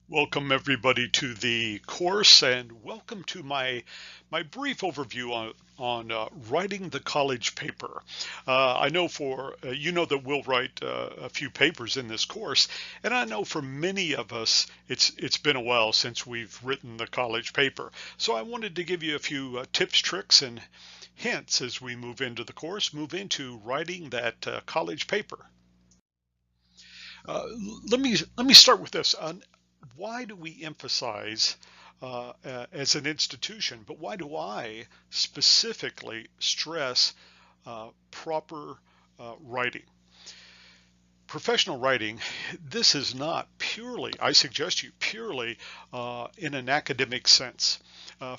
Welcome everybody to the course, and welcome to my brief overview on writing the college paper. I know you know that we'll write a few papers in this course, and I know for many of us it's been a while since we've written the college paper. So I wanted to give you a few tips, tricks, and hints as we move into the course, move into writing that college paper. Let me start with this. Why do we emphasize as an institution, but why do I specifically stress proper writing? Professional writing, this is not purely, I suggest you, purely in an academic sense.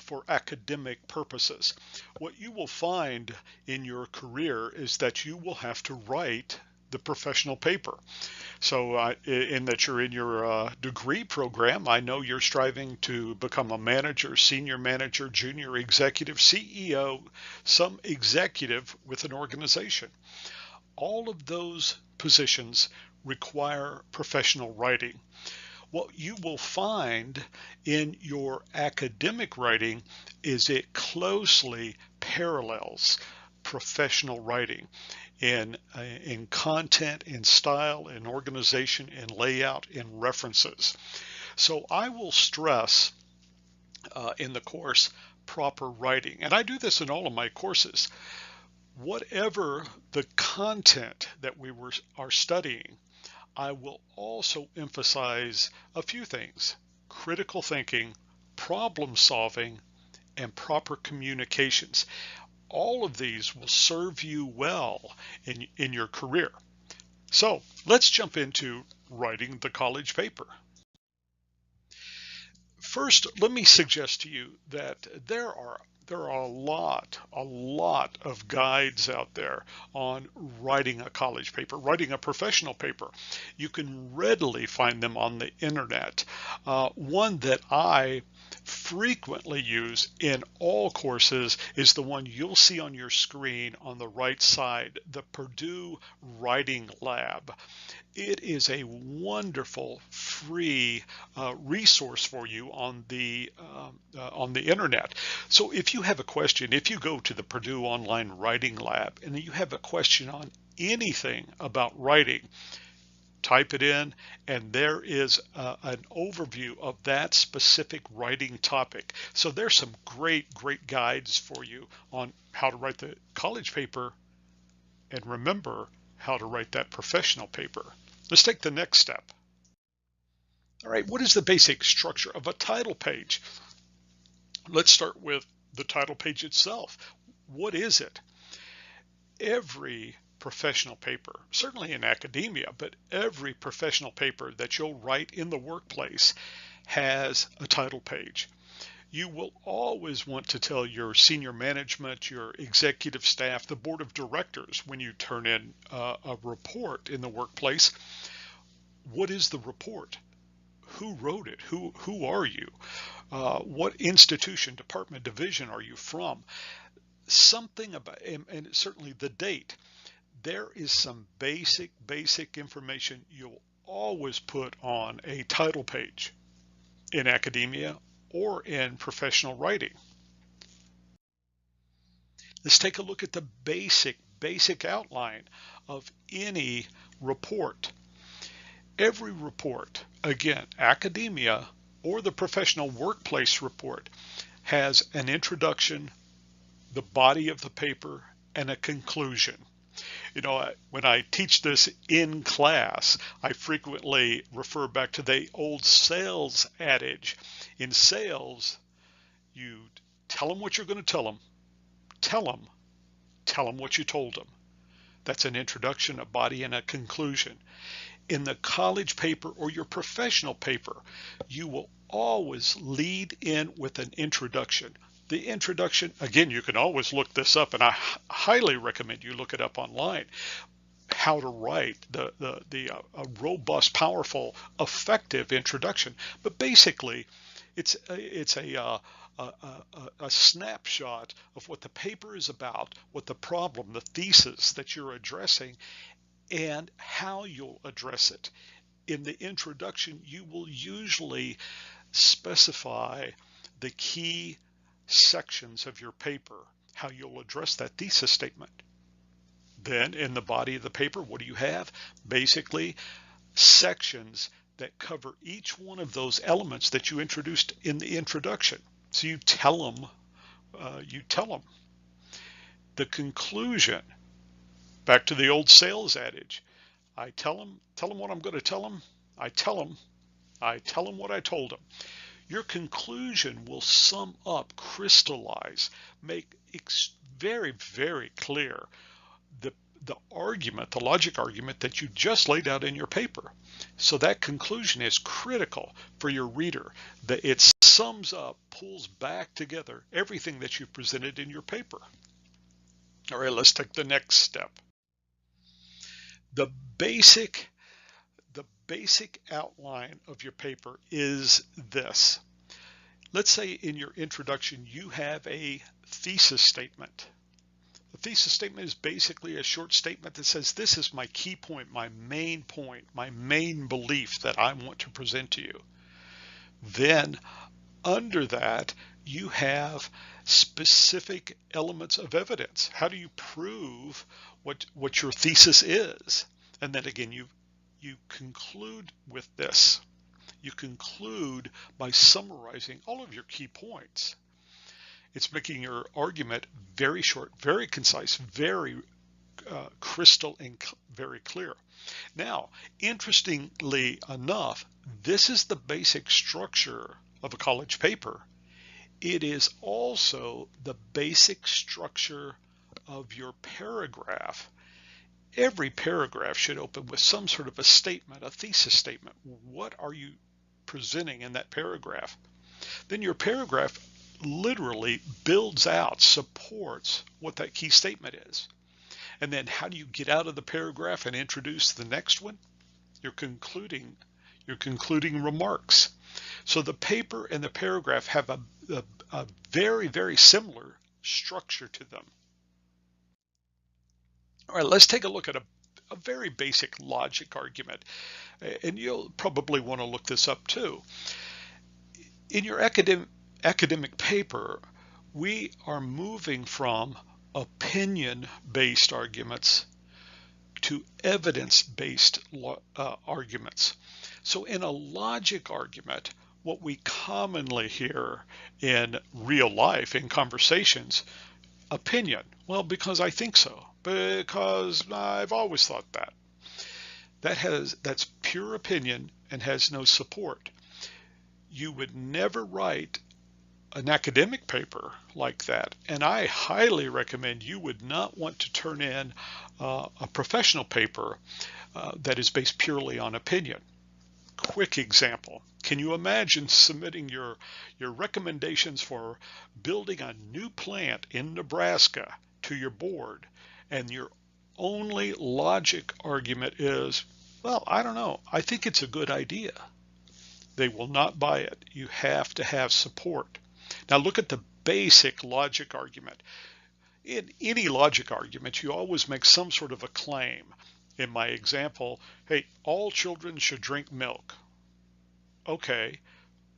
For academic purposes. What you will find in your career is that you will have to write the professional paper. So in that you're in your degree program, I know you're striving to become a manager, senior manager, junior executive, CEO, some executive with an organization. All of those positions require professional writing. What you will find in your academic writing is it closely parallels professional writing in content, in style, in organization, in layout, in references. So I will stress in the course proper writing, and I do this in all of my courses. Whatever the content that are studying, I will also emphasize a few things: critical thinking, problem solving, and proper communications. All of these will serve you well in your career. So let's jump into writing the college paper. First, let me suggest to you that there are a lot of guides out there on writing a college paper, writing a professional paper. You can readily find them on the internet. One that I frequently use in all courses is the one you'll see on your screen on the right side, the Purdue Writing Lab. It is a wonderful free resource for you on the internet. So if you have a question, if you go to the Purdue Online Writing Lab and you have a question on anything about writing, type it in, and there is an overview of that specific writing topic. So there's some great guides for you on how to write the college paper, and remember how to write that professional paper. Let's take the next step. All right, what is the basic structure of a title page? Let's start with the title page itself. What is it? Every professional paper, certainly in academia, but every professional paper that you'll write in the workplace has a title page. You will always want to tell your senior management, your executive staff, the board of directors, when you turn in a report in the workplace, what is the report? Who wrote it? Who are you? What institution, department, division are you from? Something about, and certainly the date. There is some basic information you'll always put on a title page in academia or in professional writing. Let's take a look at the basic outline of any report. Every report, again, academia or the professional workplace report, has an introduction, the body of the paper, and a conclusion. You know, when I teach this in class, I frequently refer back to the old sales adage. In sales, you tell them what you're going to tell them, tell them what you told them. That's an introduction, a body, and a conclusion. In the college paper or your professional paper, you will always lead in with an introduction. The introduction, again, you can always look this up, and I highly recommend you look it up online, how to write a robust, powerful, effective introduction. But basically, it's a snapshot of what the paper is about, what the problem, the thesis that you're addressing, and how you'll address it. in the introduction, you will usually specify the key sections of your paper, how you'll address that thesis statement. Then in the body of the paper, what do you have? Basically, sections that cover each one of those elements that you introduced in the introduction. So you tell them, the conclusion. Back to the old sales adage. I tell them what I'm going to tell them. I tell them what I told them. Your conclusion will sum up, crystallize, make very, very clear the argument, the logic argument that you just laid out in your paper. So that conclusion is critical for your reader, that it sums up, pulls back together everything that you presented in your paper. All right, let's take the next step. The basic outline of your paper is this. Let's say in your introduction you have a thesis statement. The thesis statement is basically a short statement that says, this is my key point, my main belief that I want to present to you. Then under that, you have specific elements of evidence. How do you prove what your thesis is? And then again, you conclude with this. You conclude by summarizing all of your key points. It's making your argument very short, very concise, very crystal and very clear. Now, interestingly enough, this is the basic structure of a college paper. It is also the basic structure of your paragraph. Every paragraph should open with some sort of a statement, a thesis statement. What are you presenting in that paragraph? Then your paragraph literally builds out, supports what that key statement is. And then how do you get out of the paragraph and introduce the next one? Your concluding remarks. So the paper and the paragraph have a very, very similar structure to them. All right, let's take a look at a very basic logic argument. And you'll probably want to look this up too. In your academic paper, we are moving from opinion-based arguments to evidence-based arguments. So in a logic argument, what we commonly hear in real life, in conversations, opinion. Well, because I think so, because I've always thought that. That's pure opinion and has no support. You would never write an academic paper like that, and I highly recommend you would not want to turn in a professional paper that is based purely on opinion. Quick example. Can you imagine submitting your recommendations for building a new plant in Nebraska to your board, and your only logic argument is, well, I don't know, I think it's a good idea? They will not buy it. You have to have support. Now look at the basic logic argument. In any logic argument, you always make some sort of a claim. In my example, hey, all children should drink milk. Okay,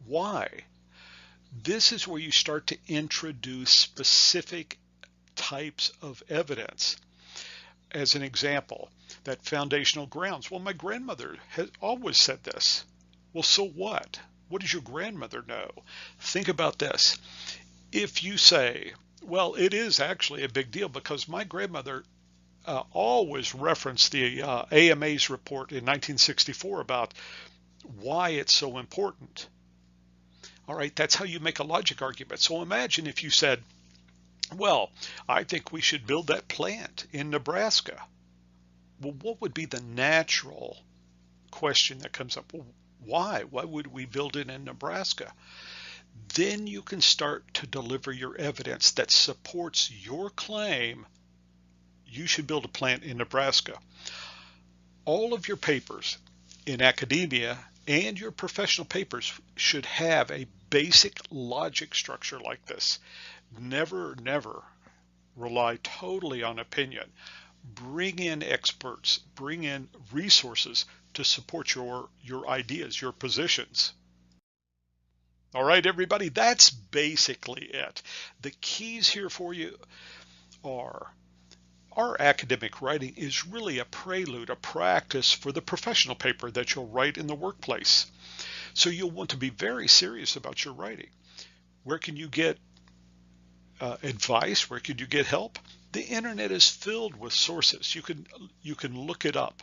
why? This is where you start to introduce specific types of evidence. As an example, that foundational grounds. Well, my grandmother has always said this. Well, so what? What does your grandmother know? Think about this. If you say, well, it is actually a big deal because my grandmother always referenced the AMA's report in 1964 about why it's so important. All right, that's how you make a logic argument. So imagine if you said, well, I think we should build that plant in Nebraska. Well, what would be the natural question that comes up? Well, why? Why would we build it in Nebraska? Then you can start to deliver your evidence that supports your claim you should build a plant in Nebraska. All of your papers in academia and your professional papers should have a basic logic structure like this. Never, never rely totally on opinion. Bring in experts, bring in resources to support your ideas, your positions. All right, everybody, that's basically it. The keys here for you are: our academic writing is really a prelude, a practice for the professional paper that you'll write in the workplace. So you'll want to be very serious about your writing. Where can you get advice? Where can you get help? The internet is filled with sources. You can look it up.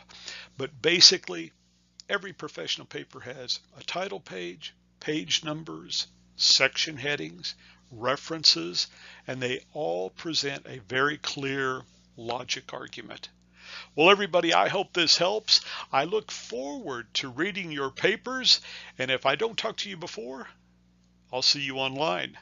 But basically, every professional paper has a title page, page numbers, section headings, references, and they all present a very clear logic argument. Well, everybody, I hope this helps. I look forward to reading your papers, and if I don't talk to you before, I'll see you online.